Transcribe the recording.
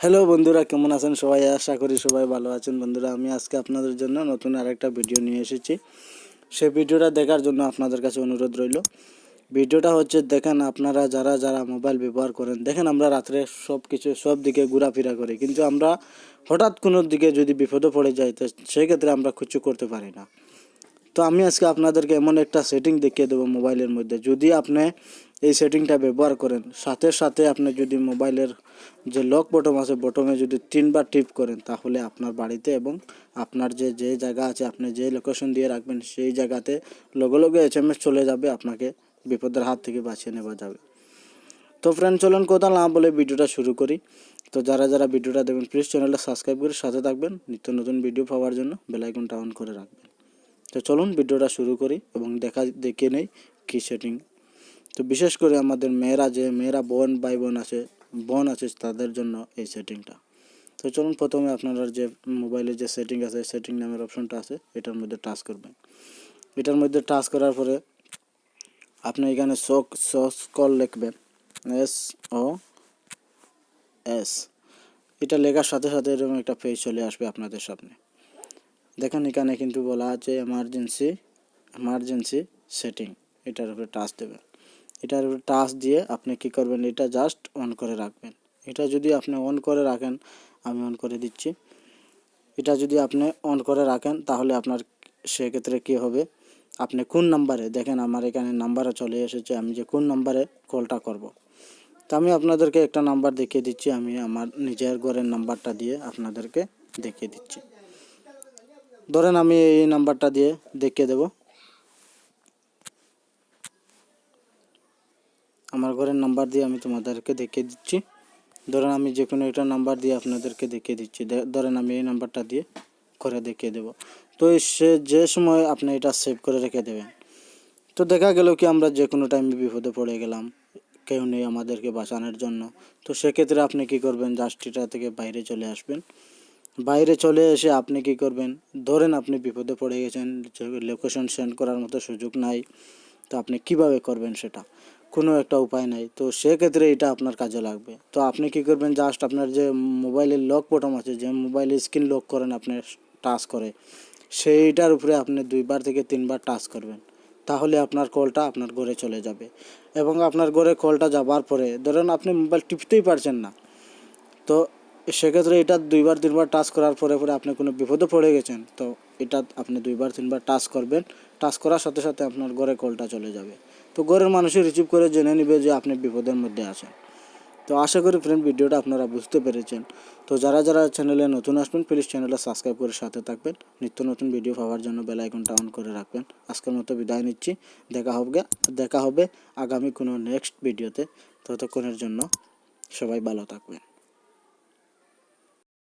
Hello বন্ধুরা, কেমন আছেন সবাই? আশা করি সবাই ভালো আছেন। বন্ধুরা, আমি আজকে আপনাদের জন্য নতুন আরেকটা ভিডিও নিয়ে এসেছি। সেই ভিডিওটা দেখার জন্য আপনাদের কাছে অনুরোধ রইল। ভিডিওটা হচ্ছে, দেখেন আপনারা যারা মোবাইল ব্যবহার করেন, দেখেন আমরা রাত্রে সব দিকে ঘোরাফেরা করি, কিন্তু আমরা হঠাৎ কোনো দিকে যদি বিপদে পড়ে যাই, তো সেই ক্ষেত্রে আমরা কিছু করতে পারি না। তো আমি আজকে আপনাদেরকে এমন একটা সেটিং দেখিয়ে দেবো মোবাইলের মধ্যে। যদি আপনি এই সেটিংটা ব্যবহার করেন, সাথে সাথে আপনি যদি মোবাইলের যে লক বটম আছে, বটমে যদি 3বার টিপ করেন, তাহলে আপনার বাড়িতে এবং আপনার যে জায়গা আছে, আপনি যে লোকেশন দিয়ে রাখবেন, সেই জায়গাতে লগে লগে SMS চলে যাবে, আপনাকে বিপদের হাত থেকে বাঁচিয়ে নেওয়া যাবে। তো ফ্রেন্ড, চলুন কথা না বলে ভিডিওটা শুরু করি। তো যারা ভিডিওটা দেখবেন, প্লিজ চ্যানেলটা সাবস্ক্রাইব করে সাথে থাকবেন। নিত্য নতুন ভিডিও পাওয়ার জন্য বেল আইকনটা অন করে রাখবেন। তো চলুন ভিডিওটা শুরু করি এবং দেখে নেই কী সেটিং। তো বিশেষ করে আমাদের মেয়েরা বোন আছে তাদের জন্য এই সেটিংটা। তো চলুন, প্রথমে আপনারা যে মোবাইলে যে সেটিং আছে, সেটিং নামের অপশনটা আছে, এটার মধ্যে টাচ করবেন। এটার মধ্যে টাচ করার পরে আপনি এখানে সসকল লিখবেন, SOS। এটা লেখার সাথে সাথে এরকম একটা পেজ চলে আসবে আপনাদের সামনে। দেখেন এখানে কিন্তু বলা আছে এমার্জেন্সি সেটিং। এটার উপরে টাচ দেবেন। এটার উপরে টাচ দিয়ে আপনি কি করবেন, এটা জাস্ট অন করে রাখবেন। এটা যদি আপনি অন করে রাখেন, আমি অন করে দিচ্ছি। এটা যদি আপনি অন করে রাখেন, তাহলে আপনার সেক্ষেত্রে কি হবে, আপনি কোন নাম্বারে, দেখেন আমার এখানে নাম্বারও চলে এসেছে, আমি যে কোন নাম্বারে কলটা করব। তো আমি আপনাদেরকে একটা নাম্বার দেখিয়ে দিচ্ছি। আমি আমার নিজের ঘরের নাম্বারটা দিয়ে আপনাদেরকে দেখিয়ে দিচ্ছি। ধরেন আমি এই নাম্বারটা দিয়ে দেখিয়ে দেব। আমার ঘরের নাম্বার দিয়ে আমি তোমাদেরকে দেখিয়ে দিচ্ছি। ধরেন আমি যে কোনো একটা নাম্বার দিয়ে আপনাদেরকে দেখিয়ে দিচ্ছি। ধরেন আমি এই নাম্বারটা দিয়ে করে দেখিয়ে দেব। তো যে সময় আপনি এটা সেভ করে রেখে দেবেন। তো দেখা গেল কি আমরা যে কোনো টাইমে বিপদে পড়ে গেলাম, কেউ নেই আমাদেরকে বাঁচানোর জন্য। তো সেক্ষেত্রে আপনি কি করবেন, জাস্ট এটা থেকে বাইরে চলে আসবেন। বাইরে চলে এসে আপনি কি করবেন, ধরেন আপনি বিপদে পড়ে গেছেন, লোকেশন সেন্ড করার মতো সুযোগ নাই, তো আপনি কিভাবে করবেন, সেটা কোনো একটা উপায় নাই। তো সেক্ষেত্রে এটা আপনার কাজে লাগবে। তো আপনি কি করবেন, জাস্ট আপনার যে মোবাইলের লক বটম আছে, যে মোবাইলের স্ক্রিন লক করেন আপনি টাচ করে, সেইটার উপরে আপনি 2বার থেকে 3বার টাচ করবেন। তাহলে আপনার কলটা আপনার ঘরে চলে যাবে। এবং আপনার ঘরে কলটা যাবার পরে ধরেন আপনি মোবাইল টিপতেই পারছেন না, তো সেক্ষেত্রে এটা 2বার 3বার টাচ করার পরে আপনি কোনো বিপদে পড়ে গেছেন, তো এটা আপনি 2বার 3বার টাচ করবেন। টাচ করার সাথে সাথে আপনার ঘরে কলটা চলে যাবে। তো ঘরের মানুষই রিসিভ করে জেনে নেবে যে আপনি বিপদের মধ্যে আছেন। তো আশা করি ফ্রেন্ড, ভিডিওটা আপনারা বুঝতে পেরেছেন। তো যারা চ্যানেলে নতুন আসবেন, প্লিজ চ্যানেলটা সাবস্ক্রাইব করে সাথে থাকবেন। নিত্য নতুন ভিডিও পাওয়ার জন্য বেল আইকনটা অন করে রাখবেন। আজকের মতো বিদায় নিচ্ছি। দেখা হবে আগামী কোনো নেক্সট ভিডিওতে। ততক্ষণের জন্য সবাই ভালো থাকবেন।